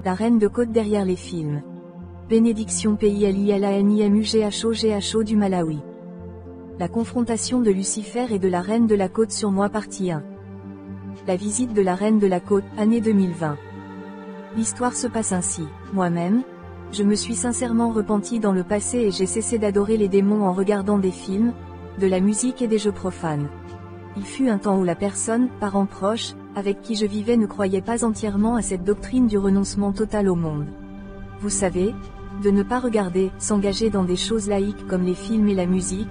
La reine de côte derrière les films. Bénédiction PILILANIMUGHO du Malawi. La confrontation de Lucifer et de la reine de la côte sur moi partie 1. La visite de la reine de la côte, année 2020. L'histoire se passe ainsi. Moi-même, je me suis sincèrement repenti dans le passé et j'ai cessé d'adorer les démons en regardant des films, de la musique et des jeux profanes. Il fut un temps où la personne, parent proche, avec qui je vivais ne croyait pas entièrement à cette doctrine du renoncement total au monde. Vous savez, de ne pas regarder, s'engager dans des choses laïques comme les films et la musique,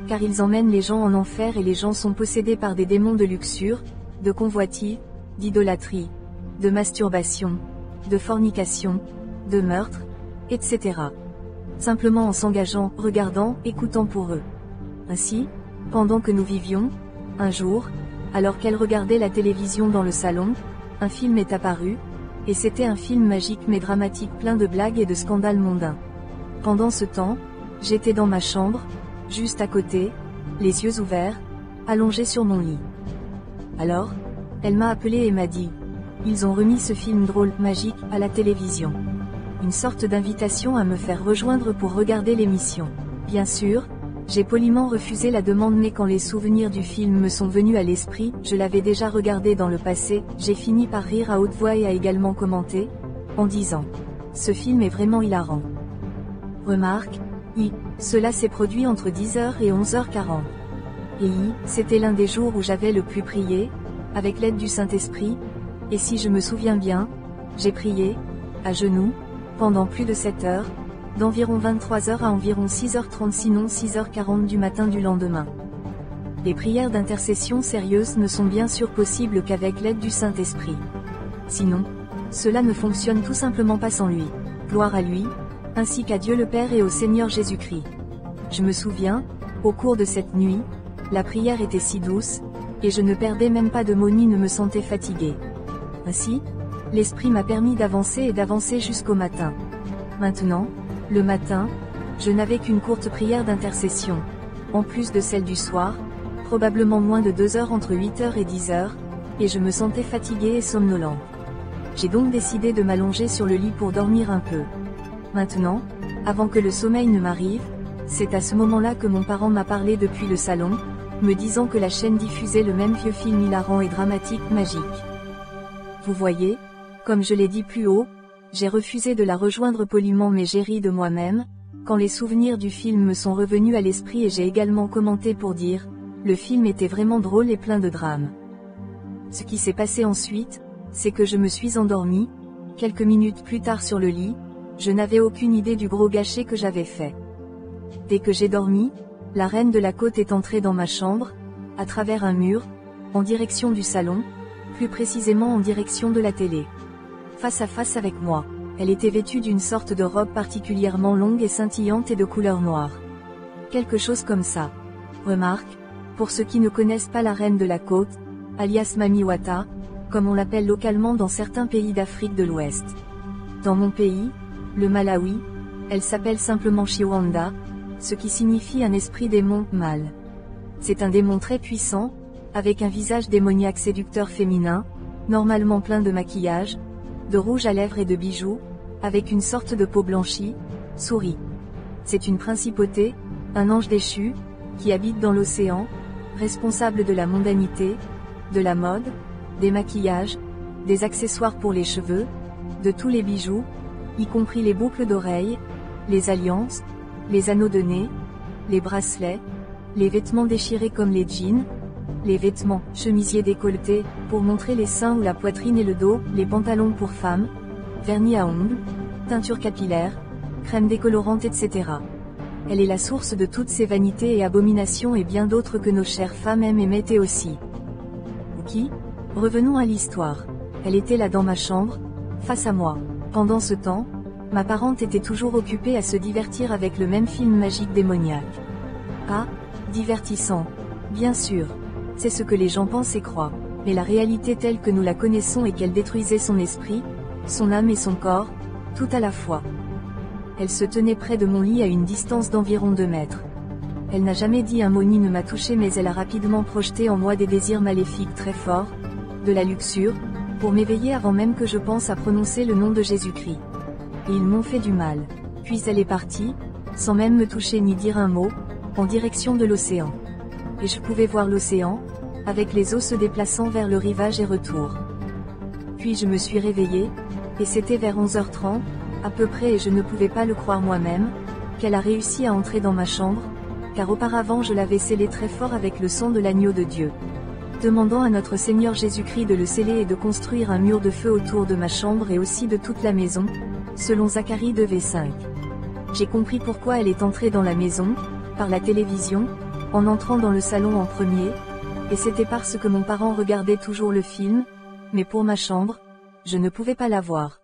car ils emmènent les gens en enfer et les gens sont possédés par des démons de luxure, de convoitise, d'idolâtrie, de masturbation, de fornication, de meurtre, etc. Simplement en s'engageant, regardant, écoutant pour eux. Ainsi, pendant que nous vivions, un jour, alors qu'elle regardait la télévision dans le salon, un film est apparu, et c'était un film magique mais dramatique plein de blagues et de scandales mondains. Pendant ce temps, j'étais dans ma chambre, juste à côté, les yeux ouverts, allongée sur mon lit. Alors, elle m'a appelé et m'a dit, « Ils ont remis ce film drôle, magique, à la télévision. » Une sorte d'invitation à me faire rejoindre pour regarder l'émission. Bien sûr, j'ai poliment refusé la demande mais quand les souvenirs du film me sont venus à l'esprit, je l'avais déjà regardé dans le passé, j'ai fini par rire à haute voix et a également commenté, en disant « Ce film est vraiment hilarant. » Remarque, cela s'est produit entre 10h et 11h40. Et c'était l'un des jours où j'avais le plus prié, avec l'aide du Saint-Esprit, et si je me souviens bien, j'ai prié, à genoux, pendant plus de 7 heures, d'environ 23h à environ 6h30 sinon 6h40 du matin du lendemain. Les prières d'intercession sérieuses ne sont bien sûr possibles qu'avec l'aide du Saint-Esprit. Sinon, cela ne fonctionne tout simplement pas sans lui. Gloire à lui, ainsi qu'à Dieu le Père et au Seigneur Jésus-Christ. Je me souviens, au cours de cette nuit, la prière était si douce, et je ne perdais même pas de mots ni ne me sentais fatigué. Ainsi, l'Esprit m'a permis d'avancer et d'avancer jusqu'au matin. Maintenant, le matin, je n'avais qu'une courte prière d'intercession, en plus de celle du soir, probablement moins de 2 heures entre 8h et 10h, et je me sentais fatigué et somnolent. J'ai donc décidé de m'allonger sur le lit pour dormir un peu. Maintenant, avant que le sommeil ne m'arrive, c'est à ce moment-là que mon parent m'a parlé depuis le salon, me disant que la chaîne diffusait le même vieux film hilarant et dramatique magique. Vous voyez, comme je l'ai dit plus haut, j'ai refusé de la rejoindre poliment mais j'ai ri de moi-même, quand les souvenirs du film me sont revenus à l'esprit et j'ai également commenté pour dire, le film était vraiment drôle et plein de drame. Ce qui s'est passé ensuite, c'est que je me suis endormi, quelques minutes plus tard sur le lit, je n'avais aucune idée du gros gâchis que j'avais fait. Dès que j'ai dormi, la reine de la côte est entrée dans ma chambre, à travers un mur, en direction du salon, plus précisément en direction de la télé. Face à face avec moi. Elle était vêtue d'une sorte de robe particulièrement longue et scintillante et de couleur noire. Quelque chose comme ça. Remarque, pour ceux qui ne connaissent pas la reine de la côte, alias Mami Wata, comme on l'appelle localement dans certains pays d'Afrique de l'Ouest. Dans mon pays, le Malawi, elle s'appelle simplement Chiwanda, ce qui signifie un esprit démon, mal. C'est un démon très puissant, avec un visage démoniaque séducteur féminin, normalement plein de maquillage, de rouge à lèvres et de bijoux, avec une sorte de peau blanchie, sourit. C'est une principauté, un ange déchu, qui habite dans l'océan, responsable de la mondanité, de la mode, des maquillages, des accessoires pour les cheveux, de tous les bijoux, y compris les boucles d'oreilles, les alliances, les anneaux de nez, les bracelets, les vêtements déchirés comme les jeans, les vêtements, chemisiers décolletés, pour montrer les seins ou la poitrine et le dos, les pantalons pour femmes, vernis à ongles, teinture capillaire, crème décolorante etc. Elle est la source de toutes ces vanités et abominations et bien d'autres que nos chères femmes aiment et mettaient aussi. Ok, revenons à l'histoire. Elle était là dans ma chambre, face à moi. Pendant ce temps, ma parente était toujours occupée à se divertir avec le même film magique démoniaque. Ah, divertissant. Bien sûr. C'est ce que les gens pensent et croient. Mais la réalité telle que nous la connaissons est qu'elle détruisait son esprit, son âme et son corps, tout à la fois. Elle se tenait près de mon lit à une distance d'environ 2 mètres. Elle n'a jamais dit un mot ni ne m'a touché mais elle a rapidement projeté en moi des désirs maléfiques très forts, de la luxure, pour m'éveiller avant même que je pense à prononcer le nom de Jésus-Christ. Et ils m'ont fait du mal. Puis elle est partie, sans même me toucher ni dire un mot, en direction de l'océan. Et je pouvais voir l'océan, avec les eaux se déplaçant vers le rivage et retour. Puis je me suis réveillée, et c'était vers 11h30, à peu près, et je ne pouvais pas le croire moi-même, qu'elle a réussi à entrer dans ma chambre, car auparavant je l'avais scellé très fort avec le sang de l'agneau de Dieu. Demandant à notre Seigneur Jésus-Christ de le sceller et de construire un mur de feu autour de ma chambre et aussi de toute la maison, selon Zacharie 2:5. J'ai compris pourquoi elle est entrée dans la maison, par la télévision, en entrant dans le salon en premier, et c'était parce que mon parent regardait toujours le film, mais pour ma chambre, je ne pouvais pas la voir.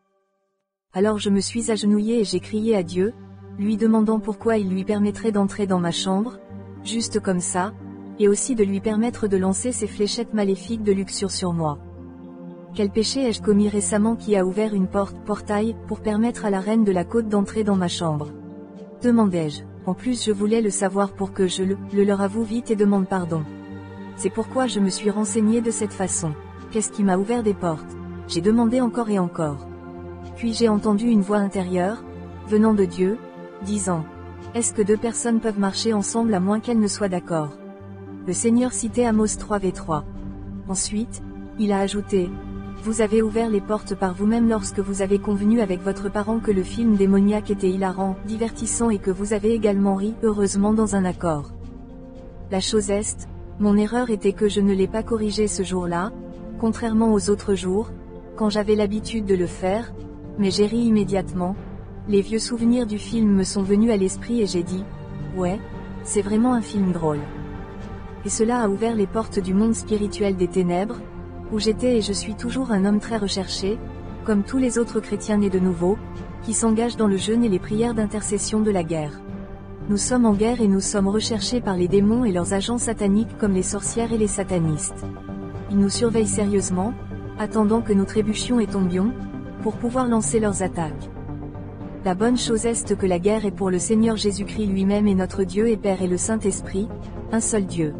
Alors je me suis agenouillée et j'ai crié à Dieu, lui demandant pourquoi il lui permettrait d'entrer dans ma chambre, juste comme ça, et aussi de lui permettre de lancer ses fléchettes maléfiques de luxure sur moi. Quel péché ai-je commis récemment qui a ouvert une portail, pour permettre à la reine de la côte d'entrer dans ma chambre? Demandai-je. En plus je voulais le savoir pour que je le leur avoue vite et demande pardon. C'est pourquoi je me suis renseignée de cette façon. Qu'est-ce qui m'a ouvert des portes? J'ai demandé encore et encore. Puis j'ai entendu une voix intérieure, venant de Dieu, disant, « Est-ce que deux personnes peuvent marcher ensemble à moins qu'elles ne soient d'accord ?» Le Seigneur citait Amos 3:3. Ensuite, il a ajouté, « Vous avez ouvert les portes par vous-même lorsque vous avez convenu avec votre parent que le film démoniaque était hilarant, divertissant et que vous avez également ri, heureusement dans un accord. La chose est, mon erreur était que je ne l'ai pas corrigé ce jour-là, contrairement aux autres jours, quand j'avais l'habitude de le faire, mais j'ai ri immédiatement. Les vieux souvenirs du film me sont venus à l'esprit et j'ai dit, ouais, c'est vraiment un film drôle. Et cela a ouvert les portes du monde spirituel des ténèbres, où j'étais et je suis toujours un homme très recherché, comme tous les autres chrétiens nés de nouveau, qui s'engagent dans le jeûne et les prières d'intercession de la guerre. Nous sommes en guerre et nous sommes recherchés par les démons et leurs agents sataniques comme les sorcières et les satanistes. Ils nous surveillent sérieusement, attendant que nous trébuchions et tombions, pour pouvoir lancer leurs attaques. La bonne chose est que la guerre est pour le Seigneur Jésus-Christ lui-même et notre Dieu et Père et le Saint-Esprit, un seul Dieu.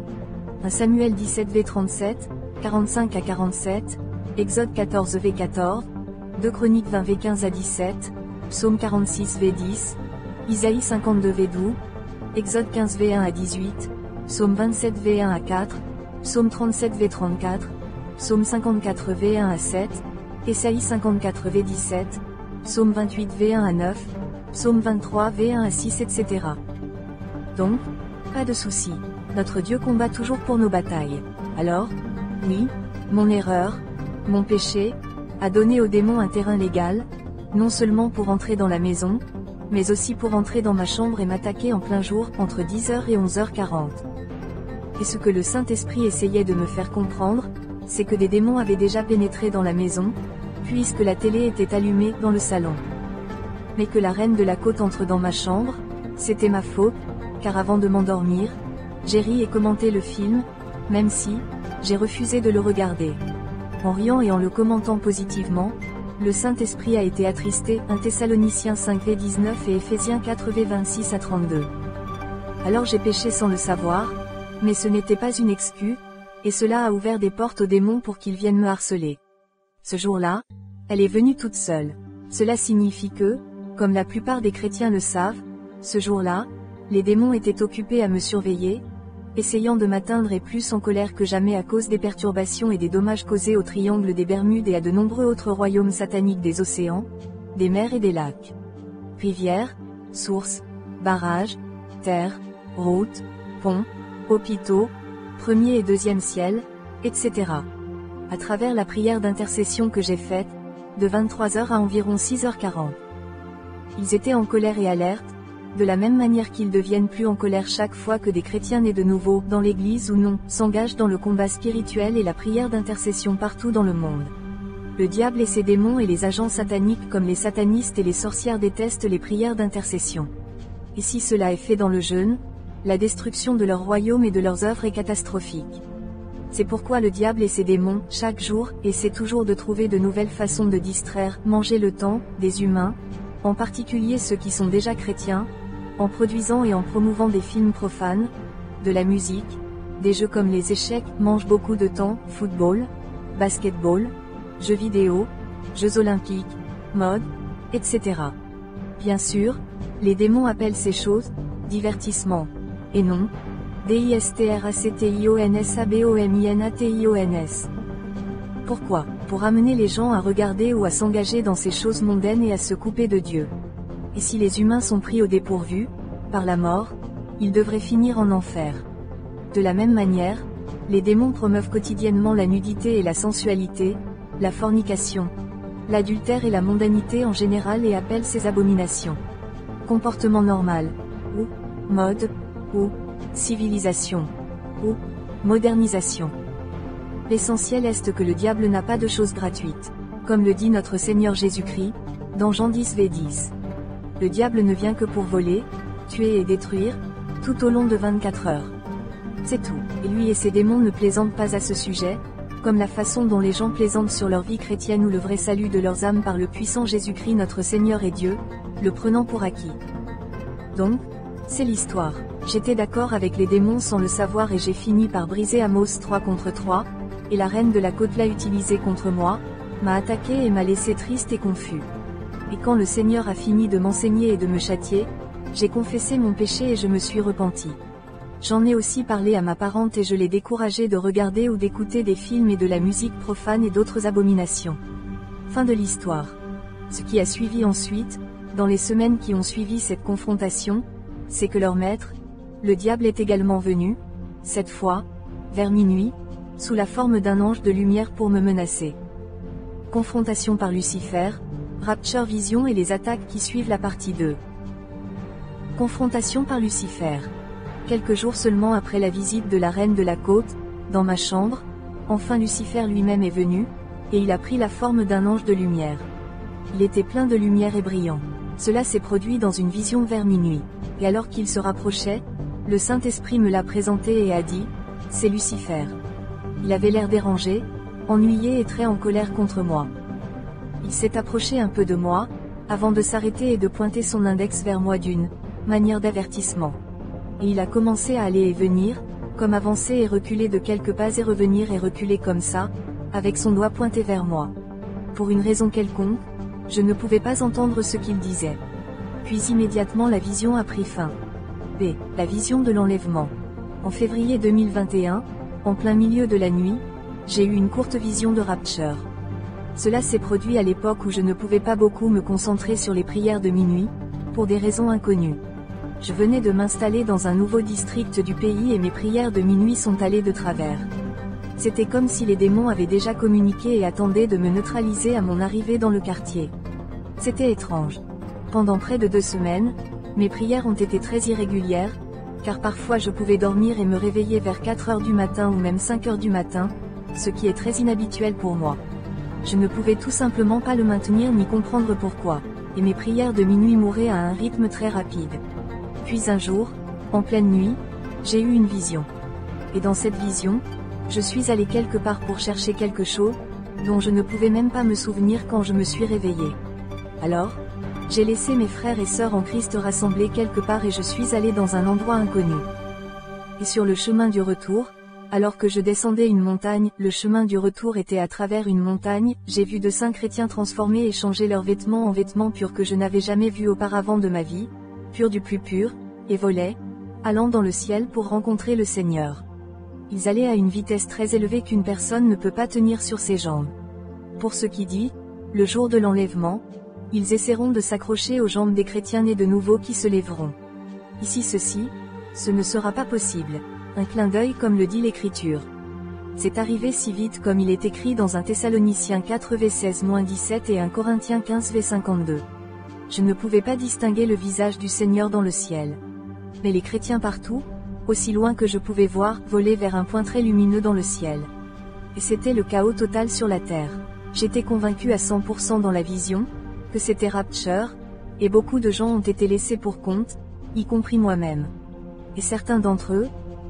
1 Samuel 17:37, 45-47, Exode 14:14, 2 Chroniques 20:15-17, Psaume 46:10, Isaïe 52:12, Exode 15:1-18, Psaume 27:1-4, Psaume 37:34, Psaume 54:1-7, Ésaïe 54:17, Psaume 28:1-9, Psaume 23:1-6 etc. Donc, pas de souci, notre Dieu combat toujours pour nos batailles. Alors, oui, mon erreur, mon péché, a donné au démon un terrain légal, non seulement pour entrer dans la maison, mais aussi pour entrer dans ma chambre et m'attaquer en plein jour, entre 10h et 11h40. Et ce que le Saint-Esprit essayait de me faire comprendre, c'est que des démons avaient déjà pénétré dans la maison, puisque la télé était allumée dans le salon. Mais que la reine de la côte entre dans ma chambre, c'était ma faute, car avant de m'endormir, j'ai ri et commenté le film, même si, j'ai refusé de le regarder. En riant et en le commentant positivement, le Saint-Esprit a été attristé, 1 Thessaloniciens 5:19 et Éphésiens 4:26-32. Alors j'ai péché sans le savoir, mais ce n'était pas une excuse, et cela a ouvert des portes aux démons pour qu'ils viennent me harceler. Ce jour-là, elle est venue toute seule. Cela signifie que, comme la plupart des chrétiens le savent, ce jour-là, les démons étaient occupés à me surveiller, essayant de m'atteindre et plus en colère que jamais à cause des perturbations et des dommages causés au triangle des Bermudes et à de nombreux autres royaumes sataniques des océans, des mers et des lacs. Rivières, sources, barrages, terres, routes, ponts, hôpitaux, premier et deuxième ciel, etc. À travers la prière d'intercession que j'ai faite, de 23h à environ 6h40. Ils étaient en colère et alerte, de la même manière qu'ils deviennent plus en colère chaque fois que des chrétiens nés de nouveau, dans l'église ou non, s'engagent dans le combat spirituel et la prière d'intercession partout dans le monde. Le diable et ses démons et les agents sataniques comme les satanistes et les sorcières détestent les prières d'intercession. Et si cela est fait dans le jeûne, la destruction de leur royaume et de leurs œuvres est catastrophique. C'est pourquoi le diable et ses démons, chaque jour, essaient toujours de trouver de nouvelles façons de distraire, manger le temps, des humains, en particulier ceux qui sont déjà chrétiens, en produisant et en promouvant des films profanes, de la musique, des jeux comme les échecs, mangent beaucoup de temps, football, basketball, jeux vidéo, jeux olympiques, mode, etc. Bien sûr, les démons appellent ces choses divertissement, et non distractions. Pourquoi? Pour amener les gens à regarder ou à s'engager dans ces choses mondaines et à se couper de Dieu. Et si les humains sont pris au dépourvu, par la mort, ils devraient finir en enfer. De la même manière, les démons promeuvent quotidiennement la nudité et la sensualité, la fornication, l'adultère et la mondanité en général et appellent ces abominations. Comportement normal, ou mode, ou civilisation, ou modernisation. L'essentiel est que le diable n'a pas de choses gratuites. Comme le dit notre Seigneur Jésus-Christ, dans Jean 10:10. Le diable ne vient que pour voler, tuer et détruire, tout au long de 24 heures. C'est tout, et lui et ses démons ne plaisantent pas à ce sujet, comme la façon dont les gens plaisantent sur leur vie chrétienne ou le vrai salut de leurs âmes par le puissant Jésus-Christ notre Seigneur et Dieu, le prenant pour acquis. Donc, c'est l'histoire. J'étais d'accord avec les démons sans le savoir et j'ai fini par briser Amos 3 contre 3, et la reine de la côte l'a utilisé contre moi, m'a attaqué et m'a laissé triste et confus. Et quand le Seigneur a fini de m'enseigner et de me châtier, j'ai confessé mon péché et je me suis repenti. J'en ai aussi parlé à ma parente et je l'ai découragée de regarder ou d'écouter des films et de la musique profane et d'autres abominations. Fin de l'histoire. Ce qui a suivi ensuite, dans les semaines qui ont suivi cette confrontation, c'est que leur maître, le diable est également venu, cette fois, vers minuit, sous la forme d'un ange de lumière pour me menacer. Confrontation par Lucifer, Rapture Vision et les attaques qui suivent la partie 2. Confrontation par Lucifer. Quelques jours seulement après la visite de la reine de la côte, dans ma chambre, enfin Lucifer lui-même est venu, et il a pris la forme d'un ange de lumière. Il était plein de lumière et brillant. Cela s'est produit dans une vision vers minuit. Et alors qu'il se rapprochait, le Saint-Esprit me l'a présenté et a dit, « C'est Lucifer. » Il avait l'air dérangé, ennuyé et très en colère contre moi. Il s'est approché un peu de moi, avant de s'arrêter et de pointer son index vers moi d'une manière d'avertissement. Et il a commencé à aller et venir, comme avancer et reculer de quelques pas et revenir et reculer comme ça, avec son doigt pointé vers moi. Pour une raison quelconque, je ne pouvais pas entendre ce qu'il disait. Puis immédiatement la vision a pris fin. B. La vision de l'enlèvement. En février 2021, en plein milieu de la nuit, j'ai eu une courte vision de rapture. Cela s'est produit à l'époque où je ne pouvais pas beaucoup me concentrer sur les prières de minuit, pour des raisons inconnues. Je venais de m'installer dans un nouveau district du pays et mes prières de minuit sont allées de travers. C'était comme si les démons avaient déjà communiqué et attendaient de me neutraliser à mon arrivée dans le quartier. C'était étrange. Pendant près de 2 semaines, mes prières ont été très irrégulières, car parfois je pouvais dormir et me réveiller vers 4 heures du matin ou même 5 heures du matin, ce qui est très inhabituel pour moi. Je ne pouvais tout simplement pas le maintenir ni comprendre pourquoi, et mes prières de minuit mouraient à un rythme très rapide. Puis un jour, en pleine nuit, j'ai eu une vision. Et dans cette vision, je suis allé quelque part pour chercher quelque chose, dont je ne pouvais même pas me souvenir quand je me suis réveillé. Alors, j'ai laissé mes frères et sœurs en Christ rassemblés quelque part et je suis allé dans un endroit inconnu. Et sur le chemin du retour, alors que je descendais une montagne, le chemin du retour était à travers une montagne, j'ai vu de saints chrétiens transformer et changer leurs vêtements en vêtements purs que je n'avais jamais vus auparavant de ma vie, purs du plus pur, et volaient, allant dans le ciel pour rencontrer le Seigneur. Ils allaient à une vitesse très élevée qu'une personne ne peut pas tenir sur ses jambes. Pour ce qui dit, le jour de l'enlèvement, ils essaieront de s'accrocher aux jambes des chrétiens nés de nouveau qui se lèveront. Ici ceci, ce ne sera pas possible. Un clin d'œil comme le dit l'Écriture. C'est arrivé si vite comme il est écrit dans 1 Thessaloniciens 4 v 16-17 et 1 Corinthiens 15 v 52. Je ne pouvais pas distinguer le visage du Seigneur dans le ciel. Mais les chrétiens partout, aussi loin que je pouvais voir, volaient vers un point très lumineux dans le ciel. Et c'était le chaos total sur la terre. J'étais convaincu à 100% dans la vision, que c'était rapture, et beaucoup de gens ont été laissés pour compte, y compris moi-même. Et certains d'entre eux,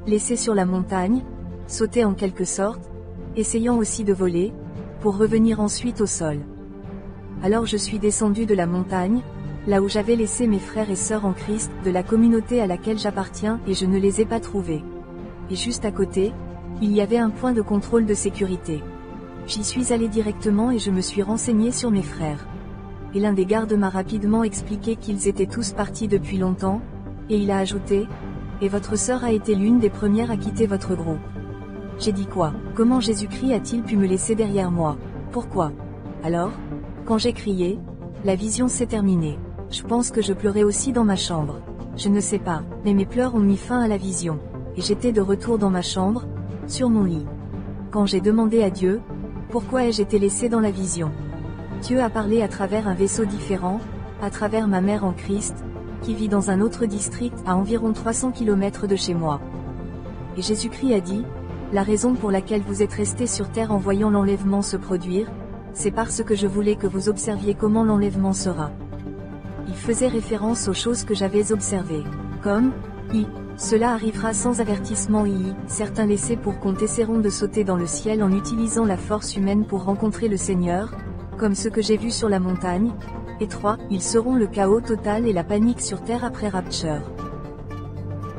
laissés sur la montagne, sautaient en quelque sorte, essayant aussi de voler, pour revenir ensuite au sol. Alors je suis descendu de la montagne, là où j'avais laissé mes frères et sœurs en Christ, de la communauté à laquelle j'appartiens, et je ne les ai pas trouvés. Et juste à côté, il y avait un point de contrôle de sécurité. J'y suis allé directement et je me suis renseigné sur mes frères. Et l'un des gardes m'a rapidement expliqué qu'ils étaient tous partis depuis longtemps, et il a ajouté, « Et votre sœur a été l'une des premières à quitter votre groupe. » J'ai dit quoi? Comment Jésus-Christ a-t-il pu me laisser derrière moi? Pourquoi? Alors, quand j'ai crié, la vision s'est terminée. Je pense que je pleurais aussi dans ma chambre. Je ne sais pas, mais mes pleurs ont mis fin à la vision. Et j'étais de retour dans ma chambre, sur mon lit. Quand j'ai demandé à Dieu, pourquoi ai-je été laissé dans la vision? Dieu a parlé à travers un vaisseau différent, à travers ma mère en Christ, qui vit dans un autre district à environ 300 km de chez moi. Et Jésus-Christ a dit, la raison pour laquelle vous êtes restés sur terre en voyant l'enlèvement se produire, c'est parce que je voulais que vous observiez comment l'enlèvement sera. Il faisait référence aux choses que j'avais observées, comme, cela arrivera sans avertissement certains laissés pour compte essaieront de sauter dans le ciel en utilisant la force humaine pour rencontrer le Seigneur, comme ce que j'ai vu sur la montagne, et 3, ils seront le chaos total et la panique sur terre après Rapture.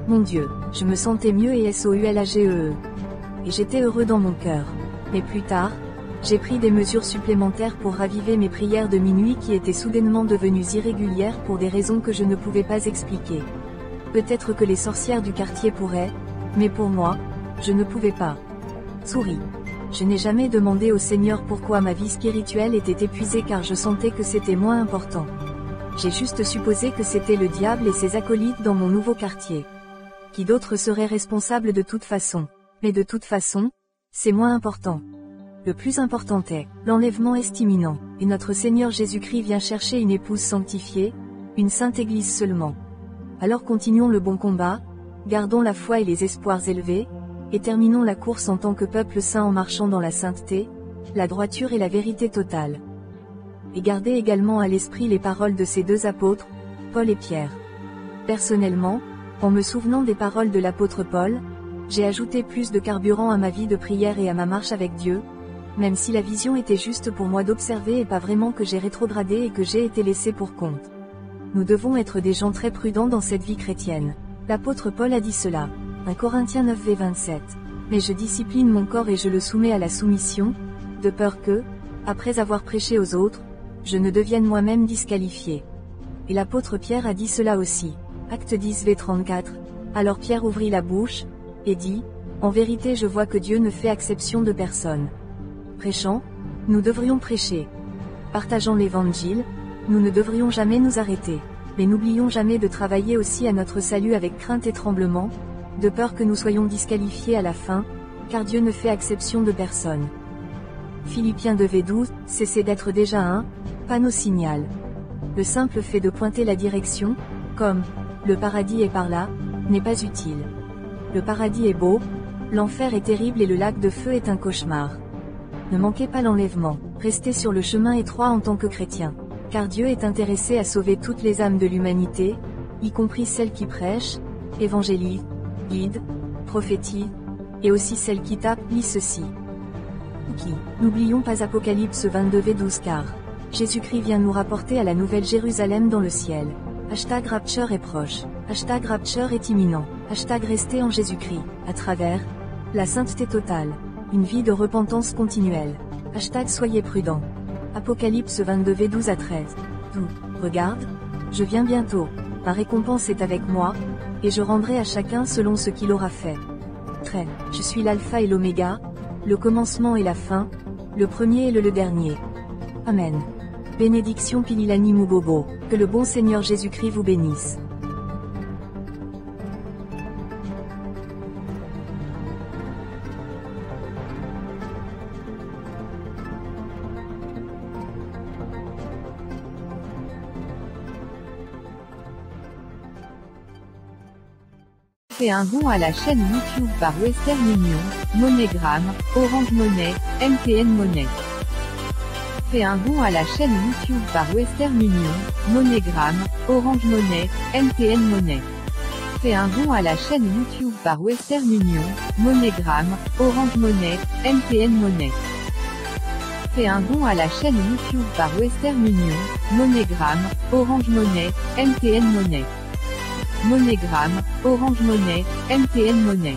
Mon Dieu, je me sentais mieux et SOULAGEE. Et j'étais heureux dans mon cœur. Mais plus tard, j'ai pris des mesures supplémentaires pour raviver mes prières de minuit qui étaient soudainement devenues irrégulières pour des raisons que je ne pouvais pas expliquer. Peut-être que les sorcières du quartier pourraient, mais pour moi, je ne pouvais pas. Souris. Je n'ai jamais demandé au Seigneur pourquoi ma vie spirituelle était épuisée car je sentais que c'était moins important. J'ai juste supposé que c'était le diable et ses acolytes dans mon nouveau quartier. Qui d'autre serait responsable de toute façon? Mais de toute façon, c'est moins important. Le plus important est, l'enlèvement est imminent, et notre Seigneur Jésus-Christ vient chercher une épouse sanctifiée, une sainte Église seulement. Alors continuons le bon combat, gardons la foi et les espoirs élevés, et terminons la course en tant que peuple saint en marchant dans la sainteté, la droiture et la vérité totale. Et gardez également à l'esprit les paroles de ces deux apôtres, Paul et Pierre. Personnellement, en me souvenant des paroles de l'apôtre Paul, j'ai ajouté plus de carburant à ma vie de prière et à ma marche avec Dieu, même si la vision était juste pour moi d'observer et pas vraiment que j'ai rétrogradé et que j'ai été laissé pour compte. Nous devons être des gens très prudents dans cette vie chrétienne. L'apôtre Paul a dit cela. 1 Corinthiens 9:27. Mais je discipline mon corps et je le soumets à la soumission, de peur que, après avoir prêché aux autres, je ne devienne moi-même disqualifié. Et l'apôtre Pierre a dit cela aussi. Acte 10:34. Alors Pierre ouvrit la bouche, et dit, en vérité je vois que Dieu ne fait exception de personne. Prêchant, nous devrions prêcher. Partageant l'évangile, nous ne devrions jamais nous arrêter. Mais n'oublions jamais de travailler aussi à notre salut avec crainte et tremblement, de peur que nous soyons disqualifiés à la fin, car Dieu ne fait exception de personne. Philippiens 2:12, cessez d'être déjà un panneau signal. Le simple fait de pointer la direction, comme « le paradis est par là », n'est pas utile. Le paradis est beau, l'enfer est terrible et le lac de feu est un cauchemar. Ne manquez pas l'enlèvement, restez sur le chemin étroit en tant que chrétien. Car Dieu est intéressé à sauver toutes les âmes de l'humanité, y compris celles qui prêchent, évangélisent, guident, prophétisent, et aussi celles qui tapent, lisent ceci. N'oublions pas Apocalypse 22:12 car Jésus-Christ vient nous rapporter à la nouvelle Jérusalem dans le ciel. #Rapture est proche. #Rapture est imminent. #Rester en Jésus-Christ, à travers la sainteté totale. Une vie de repentance continuelle. Soyez prudents. Apocalypse 22:12 à 13. Regarde, je viens bientôt. Ma récompense est avec moi, et je rendrai à chacun selon ce qu'il aura fait. Je suis l'alpha et l'oméga, le commencement et la fin, le premier et le dernier. Amen. Bénédiction Pililani Mubobo, que le bon Seigneur Jésus-Christ vous bénisse. Fais un don à la chaîne YouTube par Western Union, MoneyGram, Orange Money, MTN Money. Fais un don à la chaîne YouTube par Western Union, MoneyGram, Orange Money, MTN Money. Fais un don à la chaîne YouTube par Western Union, MoneyGram, Orange Money, MTN Money. Fais un don à la chaîne YouTube par Western Union, MoneyGram, Orange Money, MTN Money. MoneyGram, Orange Money, MTN Money.